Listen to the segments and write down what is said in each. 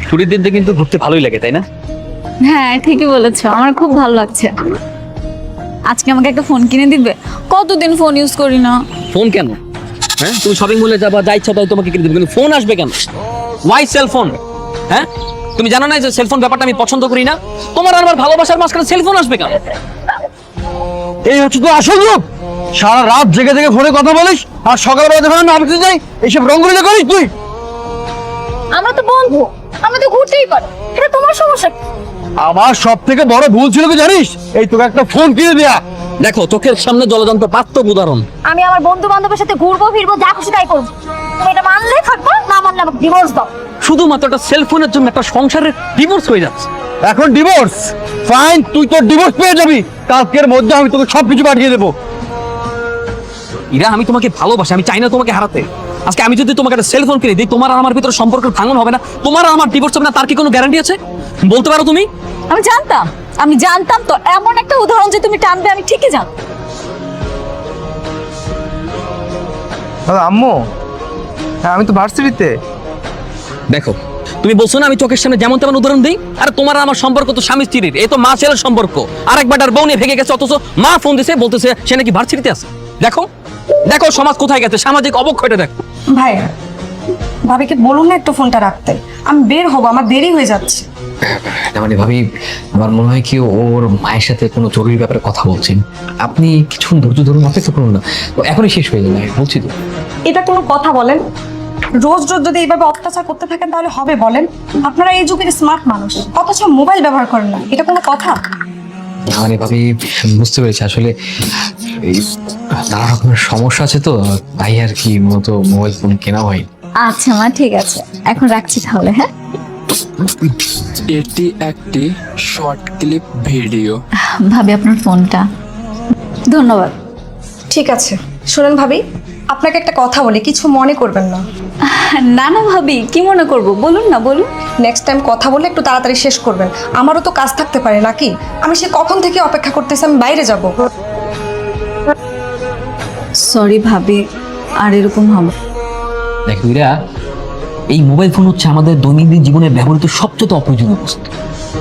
ছুটির দিনতে কিন্তু ঘুরতে ভালোই লাগে, তাই না? হ্যাঁ ঠিকই বলেছো, আমার খুব ভালো লাগছে। আজকে আমাকে একটা ফোন কিনে দিবে? কতদিন ফোন ইউজ করি না। ফোন কেন? হ্যাঁ, তুমি শপিং মলে যাবা, যা ইচ্ছা তাই তোমাকে কিনে দেবে, কিন্তু ফোন আসবে কেন? Why cellphone? হ্যাঁ, তুমি জানো না যে সেলফোন ব্যাপারটা আমি পছন্দ করি না? তোমার আর আমার ভালোবাসার মাঝখানে সেলফোন আসবে কেন? এই হচ্ছে তো আসল রূপ। সারা রাত জেগে জেগে ফোনে কথা বলিস আর সকালবেলা যখন আমি অফিসে যাই এইসব রঙ্গলিলা করিস তুই। আমরা তো বন্ধু, আমরা তো ঘুরতেই পারি, এটা তোমার সমস্যা কি? আমার সব থেকে বড় ভুল ছিল কি জানিস? এই তোকে একটা ফোন কিনে দেয়া। দেখো, চোখের সামনে জলযন্ত্র বাস্তব উদাহরণ। আমি আমার বন্ধু বান্ধবের সাথে ঘুরবো ফিরবো, যা খুশি তাই করবো। তুমি এটা মানলে থাকবো, না মানলে আমাকে ডিভোর্স দাও। শুধুমাত্র একটা সেলফোনের জন্য একটা সংসারের ডিভোর্স হয়ে যাচ্ছে। এখন ডিভোর্স ফাইন, তুই তোর ডিভোর্স পেয়ে যাবি। কালকের মধ্যে আমি তোকে সবকিছু পাঠিয়ে দেবো। ইরা, আমি তোমাকে ভালোবাসি, আমি চাই না তোমাকে হারাতে। আজকে আমি যদি তোমাকে একটা সেলফোন কিনে দিই, তোমার আর আমার ভিতরে সম্পর্কের ভাঙন হবে না, তোমার আর আমার ডিভোর্স হবে না, তার কি কোনো গ্যারান্টি আছে? বলতে পারো তুমি? আমি জানতাম তো এমন একটা উদাহরণ যে তুমি টানবে, আমি ঠিকই জানতাম। দাদা আম্মু, হ্যাঁ আমি তো ভার্সিটিতে। দেখো, তুমি বলছো না আমি চোখের সামনে যেমন তেমন উদাহরণ দিই? আর তোমার আর আমার সম্পর্ক তো স্বামী স্ত্রীর, এই তো মা ছেলের সম্পর্ক। আরেকবার আর বউ নিয়ে ভেঙে গেছে, অথচ মা ফোন দিছে, বলতেছে সে নাকি ভার্সিটিতে আছে। দেখো দেখো সমাজ কোথায় গেছে, সামাজিক অবক্ষয়টা দেখো। ভাই, ভাবিকে বলুন না একটু ফোনটা রাখতে, আমি বের হবো, আমার দেরি হয়ে যাচ্ছে। মানে ভাবি, আমার মনে হয় কি ওর মায়ের সাথে কোনো জরুরি ব্যাপারে কথা বলছেন। আপনি কিছুক্ষণ ধৈর্য ধরুন, অপেক্ষা করুন না, তো এখনই শেষ হয়ে যাবে, বলছি তো। এটা কোনো কথা বলেন? রোজ রোজ যদি এইভাবে অত্যাচার করতে থাকেন তাহলে হবে বলেন? আপনারা এই যুগের স্মার্ট মানুষ, অথচ মোবাইল ব্যবহার করেন না, এটা কোনো কথা? মানে ভাবি, বুঝতে পেরেছি আসলে এই নানা রকমের সমস্যা আছে, তো তাই আর কি মূলত মোবাইল ফোন কেনা হয়। আচ্ছা মা, ঠিক আছে, এখন রাখছি তাহলে। হ্যাঁ এটি একটি শর্ট ক্লিপ ভিডিও। ভাবি, আপনার ফোনটা। ধন্যবাদ। ঠিক আছে, শুনেন ভাবি, আপনাকে একটা কথা বলি, কিছু মনে করবেন না। না না ভাবি, কি মনে করব, বলুন না, বলুন। নেক্সট টাইম কথা বলে একটু তাড়াতাড়ি শেষ করবেন, আমারও তো কাজ থাকতে পারে নাকি? আমি সে কখন থেকে অপেক্ষা করতেছি, আমি বাইরে যাব। সরি ভাবি, আর এরকম হবে। দেখো ইরা, এই মোবাইল ফোন হচ্ছে আমাদের দৈনন্দিন জীবনে ব্যবহৃত সবচেয়ে অপ্রয়োজনীয় বস্তু।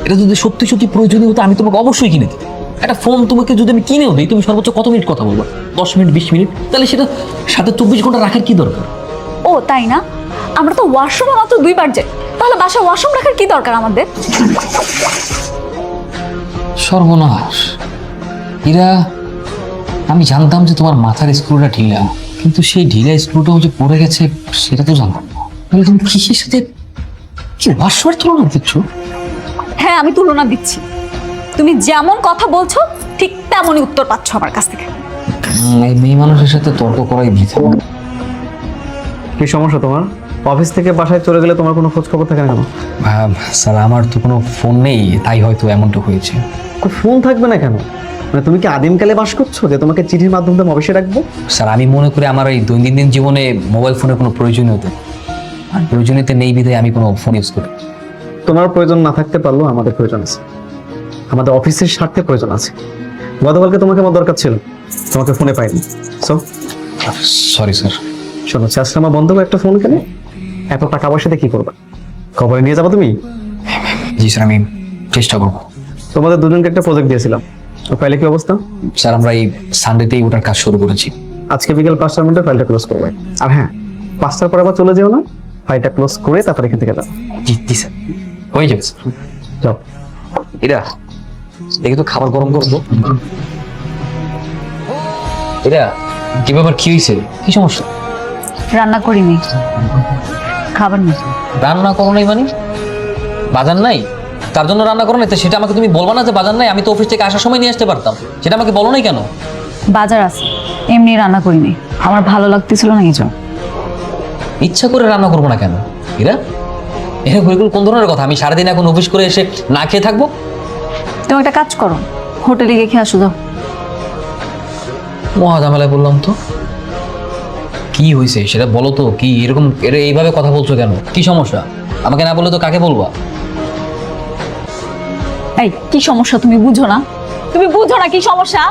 এটা যদি সত্যি সত্যি প্রয়োজনীয় হতো, আমি তোমাকে অবশ্যই কিনে দিই। একটা ফোন তোমাকে যদি আমি কিনেও দিই, তুমি সর্বোচ্চ কত মিনিট কথা বলবা? 10 মিনিট, 20 মিনিট? তাহলে সেটা সাথে 24 ঘন্টা রাখার কি দরকার? ও তাই না? আমরা তো ওয়াশরুমে মাত্র 2 বার যাই, তাহলে বাসায় ওয়াশরুম রাখার কি দরকার আমাদের? সর্বনাশ ইরা, আমি জানতাম যে তোমার মাথার স্ক্রুটা ঢিলা, কিন্তু সেই ঢিলা স্ক্রুটাও যে পড়ে গেছে সেটা তো জানতাম না। তাহলে তুমি কিসের সাথে কি ওয়াশওয়ার তুলনা দিচ্ছ? হ্যাঁ, আমি তুলনা দিচ্ছি। তুমি যেমন কথা বলছো ঠিক তেমনই উত্তর পাচ্ছ আমার কাছ থেকে। এই মেয়ে মানুষের সাথে তর্ক করাই বৃথা। কি সমস্যা তোমার? অফিস থেকে বাসায় চলে গেলে তোমার কোনো খোঁজ খবর থাকে না কেন? স্যার, আমার তো কোনো ফোন নেই, তাই হয়তো এমনটা হয়েছে। ফোন থাকবে না কেন? মানে তুমি কি আদিমকালে বাস করছো যে তোমাকে চিঠির মাধ্যমে অফিসে রাখবো? স্যার, আমি মনে করি আমার এই দৈনন্দিন জীবনে মোবাইল ফোনের কোনো প্রয়োজনীয়তা আর প্রয়োজনীয়তা নেই বিধায় আমি কোনো ফোন ইউজ করি। তোমার প্রয়োজন না থাকতে পারলেও আমাদের প্রয়োজন আছে, আমাদের অফিসের স্বার্থে প্রয়োজন আছে। গতকালকে তোমাকে আমার দরকার ছিল, তোমাকে ফোনে পাইনি। So sorry sir. শোনো, আজকে আমার বন্ধু একটা ফোন কেনে, এত টাকা পয়সাতে কি করবা? খবরে নিয়ে যাবো তুমি? জি স্যার, আমি চেষ্টা করবো। তোমাদের দুজনকে একটা প্রজেক্ট দিয়েছিলাম, ও ফাইলে কি অবস্থা? স্যার, আমরা এই সানডেতেই ওটার কাজ শুরু করেছি। আজকে বিকেল 5টার মধ্যে ফাইলটা ক্লোজ করবে। আর হ্যাঁ, 5টার পরে আবার চলে যেও না, ফাইলটা ক্লোজ করে তারপর এখান থেকে যাও। জি জি স্যার, হয়ে যাবে স্যার। যাও। এরা দেখি তো খাবার গরম করবো। এরা কি ব্যাপার, কি হয়েছে, কি সমস্যা? রান্না করিনি, খাবার নেই। রান্না করো নাই মানে? বাজার নাই তার জন্য রান্না করো নাই? তো সেটা আমাকে তুমি বলবা না যে বাজার নাই? আমি তো অফিস থেকে আসার সময় নিয়ে আসতে পারতাম, সেটা আমাকে বলো নাই কেন? বাজার আছে, এমনি রান্না করিনি, আমার ভালো লাগতেছিল না এই জন্য। ইচ্ছা করে রান্না করবো না কেন? এরা এগুলো কোন ধরনের কথা? আমি সারাদিন এখন অফিস করে এসে না খেয়ে থাকবো? তুমি একটা কাজ করো, হোটেলে গিয়ে খেয়ে আসো যাও। মহা ঝামেলায় বললাম তো। কি হয়েছে সেটা বলো তো, কি এরকম এইভাবে কথা বলছো কেন? কি সমস্যা? আমাকে না বলে তো কাকে বলবা? এই কি সমস্যা তুমি বুঝো না? তুমি বুঝো না কি সমস্যা?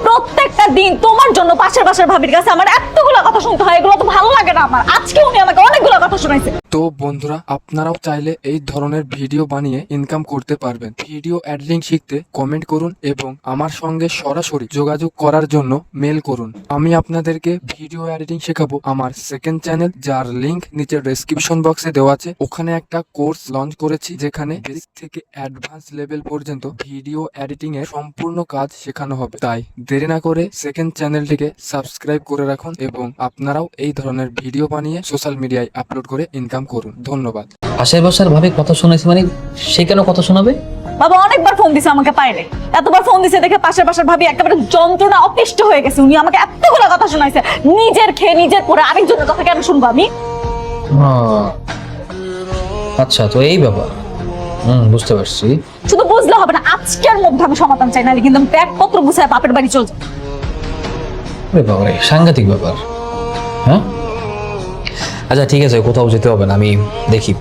প্রত্যেকটা দিন তোমার জন্য পাশের ভাবির কাছে আমার এতগুলো কথা শুনতে হয়, এগুলো তো ভালো লাগে না আমার। আজকে উনি আমাকে অনেকগুলো কথা শোনাইছে। তো বন্ধুরা, আপনারাও চাইলে এই ধরনের ভিডিও বানিয়ে ইনকাম করতে পারবেন। ভিডিও এডিটিং শিখতে কমেন্ট করুন এবং আমার সঙ্গে সরাসরি যোগাযোগ করার জন্য মেল করুন। আমি আপনাদেরকে ভিডিও এডিটিং শেখাবো আমার সেকেন্ড চ্যানেল, যার লিংক নিচে ডেসক্রিপশন বক্সে দেওয়া আছে। ওখানে একটা কোর্স লঞ্চ করেছি যেখানে বেসিক থেকে অ্যাডভান্স লেভেল পর্যন্ত ভিডিও এডিটিং এর সম্পূর্ণ কাজ শেখানো হবে। তাই দেরি না করে সেকেন্ড চ্যানেলটিকে সাবস্ক্রাইব করে রাখুন এবং আপনারাও এই ধরনের ভিডিও বানিয়ে সোশ্যাল মিডিয়ায় আপলোড করে ইনকাম করুন। ধন্যবাদ। পাশের বাসার ভাবে কথা শোনাইছে মানে সে কেন কথা শোনাবে? বাবা অনেকবার ফোন দিছে আমাকে পাইলে, এতবার ফোন দিছে দেখে পাশের বাসার ভাবি একেবারে যন্ত্রণা অতিষ্ঠ হয়ে গেছে। উনি আমাকে এতগুলো কথা শোনাইছে, নিজের খেয়ে নিজের পরে আরেকজনের কথা কেন শুনবো আমি? আচ্ছা, তো এই ব্যাপার। বুঝতে পারছি। শুধু বুঝলে হবে না, আজকের মধ্যে আমি সমাধান চাই, নাহলে কিন্তু ব্যাগপত্র গুছায় বাপের বাড়ি চল যাবো। বাবা রে, সাংঘাতিক ব্যাপার। হ্যাঁ, আচ্ছা ঠিক আছে, কোথাও যেতে হবে না। আমি দেখি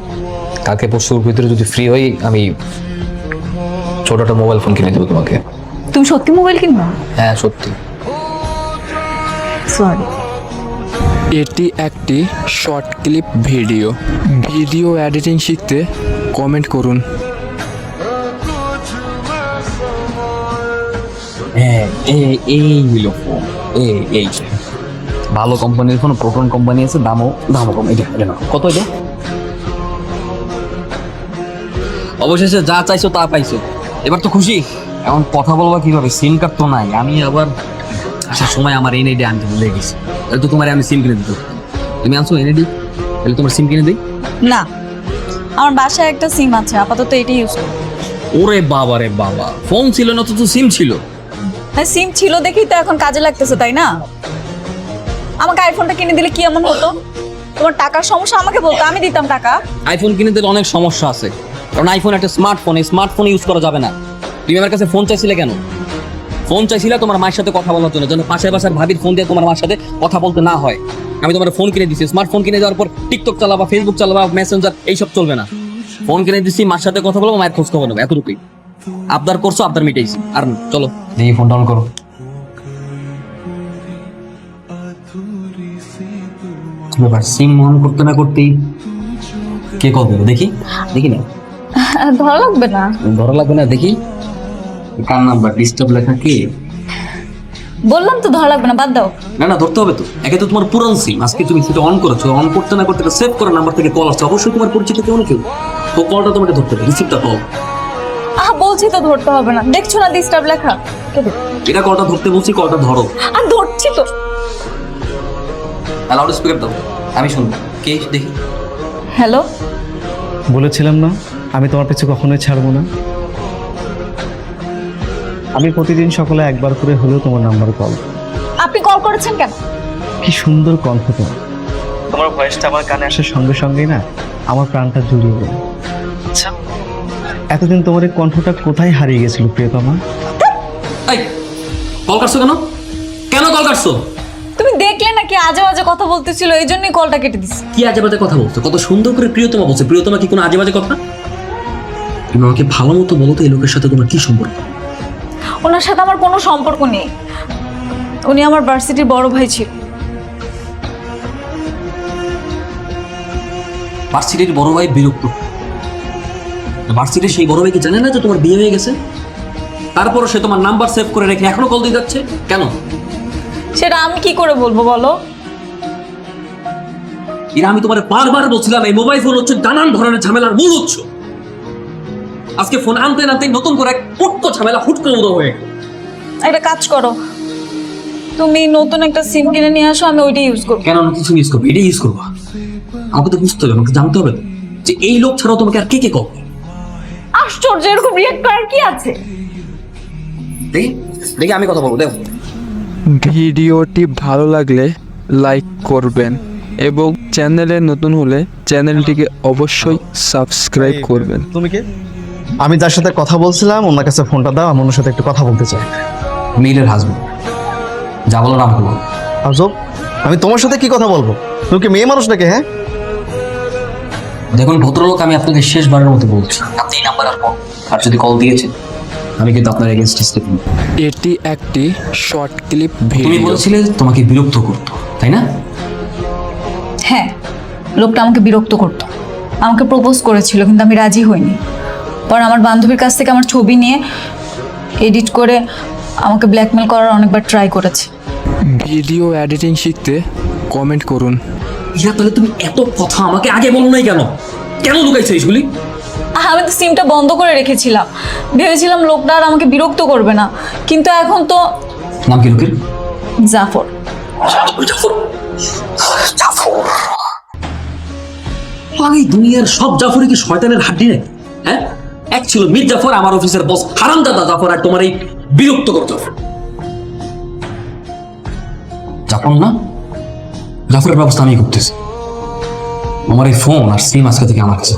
কালকে পরশুর ভিতরে যদি ফ্রি হই, আমি ছোট একটা মোবাইল ফোন কিনে দেবো তোমাকে। তুমি সত্যি মোবাইল কিনবা? হ্যাঁ সত্যি। সরি। এটি একটি short clip video. Video editing শিখতে কমেন্ট করুন। হ্যাঁ এই হইলো ফোন, এই ভালো কোম্পানির ফোন, প্রোটন কোম্পানি আছে, দামও কম। এটা না, কত এটা? অবশেষে যা চাইছো তা পাইছো, এবার তো খুশি। এখন কথা বলবা কিভাবে? সিম কার্ড তো নাই। আমি আবার আসার সময় আমার এনআইডি আনতে ভুলে গেছি। তাহলে তো তোমার আমি সিম কিনে দিতে পারতাম। তুমি আনছো এনআইডি, তাহলে তোমার সিম কিনে দিই। না, আমার বাসায় একটা সিম আছে, আপাতত এটাই ইউজ করি। ওরে বাবা রে বাবা, ফোন ছিল না তো সিম ছিল। হ্যাঁ, সিম ছিল দেখেই তো এখন কাজে লাগতেছে, তাই না? আমাকে আইফোনটা কিনে দিলে কি এমন হতো? তোমার টাকার সমস্যা আমাকে বলতো, আমি দিতাম টাকা। আইফোন কিনে দিলে অনেক সমস্যা আছে, কারণ আইফোন একটা স্মার্টফোন, এই স্মার্টফোন ইউজ করা যাবে না। তুমি আমার কাছে ফোন চাইছিলে কেন? ফোন চাইছিলে তোমার মায়ের সাথে কথা বলার জন্য, যেন পাশের বাসার ভাবির ফোন দিয়ে তোমার মায়ের সাথে কথা বলতে না হয়। আমি তোমার ফোন কিনে দিচ্ছি, স্মার্টফোন কিনে দেওয়ার পর টিকটক চালাবা, ফেসবুক চালাবা, মেসেঞ্জার এইসব চলবে না। ফোন কিনে দিচ্ছি, মার সাথে কথা বলবো, মায়ের খোঁজ খবর নেবো, এতটুকুই। আবদার করছো, আবদার মিটাইছি। আর না, চলো দেখি ফোন ডাউন করো। ব্যাপার, সিম অন করতে না করতেই কে কল দেবো? দেখি দেখি না, ধরা লাগবে না। ধরা লাগবে না। দেখি কার নাম্বার, ডিস্টার্ব লেখা কে? বললাম তো ধরা লাগবে না, বাদ দাও। না ধরতে হবে তো। একে তো তোমার পুরান সিম, আজকে তুমি সেটা অন করেছো, অন করতে না করতে সেভ করা নাম্বার থেকে কল আসছে, অবশ্যই তোমার পরিচিত কেউ না কেউ। তো কলটা তোমাকে ধরতে হবে, রিসিভটা কল। বলছি তো ধরতে হবে না, দেখছো না ডিস্টার্ব লেখা? এটা কলটা ধরতে বলছি, কলটা ধরো। আর ধরছি তো। লাউড স্পিকার দাও, আমি শুনবো। কে দেখি? হ্যালো, বলেছিলাম না আমি তোমার পিছু কখনোই ছাড়বো না। আমি প্রতিদিন সকালে একবার করে হলেও তোমার নাম্বার কল। আপনি কল করেছেন কেন? কি সুন্দর কণ্ঠ তোমার ভয়েসটা আমার কানে আসার সঙ্গে সঙ্গেই না আমার প্রাণটা জুড়িয়ে গেল। আচ্ছা, এতদিন তোমার এই কণ্ঠটা কোথায় হারিয়ে গেছিল প্রিয়তমা? এই কল কাটছো কেন? কেন কল কাটছো? তুমি দেখলে নাকি আজে বাজে কথা বলতেছিল, এই জন্যই কলটা কেটে দিছি। কি আজে বাজে কথা বলছো? কত সুন্দর করে প্রিয়তমা বলছে। প্রিয়তমা কি কোনো আজে বাজে কথা? তুমি আমাকে ভালো মতো বলো তো, এই লোকের সাথে তোমার কি সম্পর্ক? ওনার সাথে আমার কোনো সম্পর্ক নেই, উনি আমার ভার্সিটির বড় ভাই ছিল। ভার্সিটির বড় ভাই বিরক্ত? ভার্সিটির সেই বড় ভাই কি জানে না যে তোমার বিয়ে হয়ে গেছে? তারপরও সে তোমার নাম্বার সেভ করে রেখে এখনো কল দিয়ে যাচ্ছে কেন? সেটা আমি কি করে বলবো বলো? এরা আমি তোমার বারবার বলছিলাম, এই মোবাইল ফোন হচ্ছে নানান ধরনের ঝামেলার মূল উৎস। আজকে ফোন আনতে আনতে নতুন করে এক ছোট্ট ঝামেলা হুট করে উদয় হয়ে গেল। একটা কাজ করো, তুমি নতুন একটা সিম কিনে নিয়ে আসো, আমি ওইটা ইউজ করবো। কেন কিছু ইউজ করবো? এটাই ইউজ করবো? আমাকে তো বুঝতে হবে, আমাকে জানতে হবে যে এই লোক ছাড়াও তোমাকে আর কে কে কল। আশ্চর্য, এরকম রিয়েক্ট করার কি আছে? দেখি দেখি আমি কথা বলবো, দেখো। ভিডিওটি ভালো লাগলে লাইক করবেন এবং চ্যানেলে নতুন হলে চ্যানেলটিকে অবশ্যই সাবস্ক্রাইব করবেন। তুমি কে? আমি যার সাথে কথা বলছিলাম ওনার কাছে ফোনটা দাও, আমি ওনার সাথে একটু কথা বলতে চাই। মিলের হাজবেন্ড, যা বলো আমাকে বলো। আজব, আমি তোমার সাথে কি কথা বলবো? তুমি কি মেয়ে মানুষ নাকি? হ্যাঁ দেখুন ভদ্রলোক, আমি আপনাকে শেষবারের মতো বলছি, আপনি এই নাম্বার আর যদি কল দিয়েছেন আমি কিন্তু আপনার এগেইনস্টে স্টেপ নিব। এটি একটি শর্ট ক্লিপ তুমি ভিডিও। বলেছিলে তোমাকে বিরক্ত করতো, তাই না? হ্যাঁ, লোকটা আমাকে বিরক্ত করতো। আমাকে প্রপোজ করেছিল, কিন্তু আমি রাজি হইনি। পর আমার বান্ধবীর কাছ থেকে আমার ছবি নিয়ে এডিট করে আমাকে ব্ল্যাকমেল করার অনেকবার ট্রাই করেছে। ভিডিও এডিটিং শিখতে কমেন্ট করুন। ইরা তাহলে তুমি এত কথা আমাকে আগে বলো নাই কেন? কেন লুকাইছো এইগুলি? আমি তো সিমটা বন্ধ করে রেখেছিলাম, ভেবেছিলাম লোকটা আর আমাকে বিরক্ত করবে না, কিন্তু এখন তো নাম কি লোকের? জাফর। এই দুনিয়ার সব জাফরই কি শয়তানের হাড্ডি নাকি? হ্যাঁ, এক ছিল মীর জাফর, আমার অফিসের বস হারামজাদা জাফর, আর তোমার এই বিরক্তকর জাফর। জাফর না, জাফরের ব্যবস্থা আমি করতেছি। আমার এই ফোন আর সিম আজকে থেকে আমার কাছে।